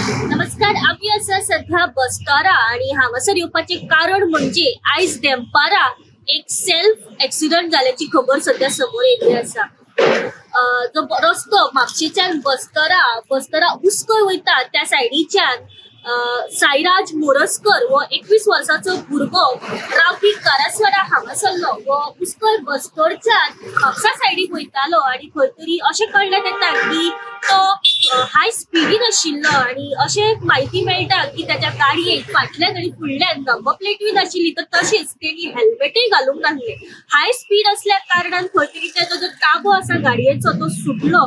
नमस्कार. आम्ही असं सध्या बसतारा आणि हांगासर येवपाचे कारण म्हणजे आयज देंपारा एक सेल्फ एक्सिडेंट जाल्याची खबर सध्या समोर येयल्ली आसा. जो रस्तो म्हापशेच्यान बसतारा उस्कय वयता त्या सायडीच्यान साईराज मोरजकर वो 21 वर्साचो भुरगो रावपी कारसवाडा हांगासरलो वो उस्कय बसकडच्यान म्हापसा सायडीक वयतालो आणि खंय तरी अशें कळण्यात येता की तो हाय स्पीडीन आशिल्लो आणि अशें म्हायती मेळटा की त्याच्या गाडयेक फाटल्यान आणि फुडल्यान नंबर प्लेटूय नाशिल्ली, तर तशेंच तेणी हेल्मेटूय घालूंक नासलें. हाय स्पीड असल्या कारणान खंय तरी तेजो जो ताबो आसा गाडयेचो तो सुटलो,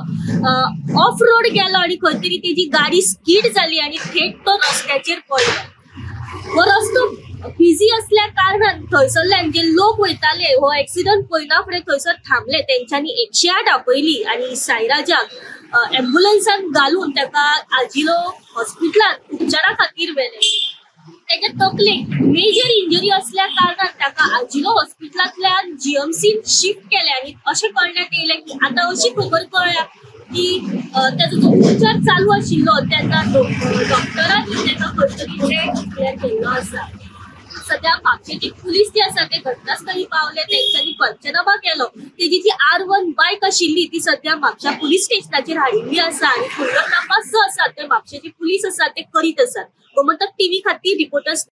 ऑफ रोड गेलो आणि खंय तरी तेजी गाडी स्कीड जाली आणि थेट तो रस्त्याचेर पडलो. हो रस्तो बिजी असल्या कारणान थंयसरल्यान जे लोक वयताले हो एक्सिडेंट पळयना फुडें थंयसर थांबले. तेंच्यांनी 108 आपयली आणि साईराजाक एम्ब्युलन्सान घालून ताका आजिलो हॉस्पिटलांत उपचारा खातीर व्हेले. तेच्या तकलेक मेजर इंजरी असल्या कारणान ताका आजिलो हॉस्पिटलांतल्यान जीएमसीन शिफ्ट केले आणि अशें कळण्यात येयलें की आतां अशी खबर कळ्ळ्या की त्याचा जो उपचार चालू आशिल्लो तेन्ना डॉक्टरांनी ताका खंय तरी डेड डिक्लेअर केल्लो आसा. सध्या म्हापशेची पुलीस जे आसा ते घटनास्थळी पावले. तेंच्यांनी पंचनामा केलो. तेजी जी R1 बायक आशिल्ली ती सध्या म्हापशा पुलीस स्टेशनाचेर हाडिल्ली आसा आणि फुडलो तपास जो आसा ते म्हापशेची पुलीस आसा ते करीत आसात. गोमंतक टीव्ही खातीर रिपोर्टर्स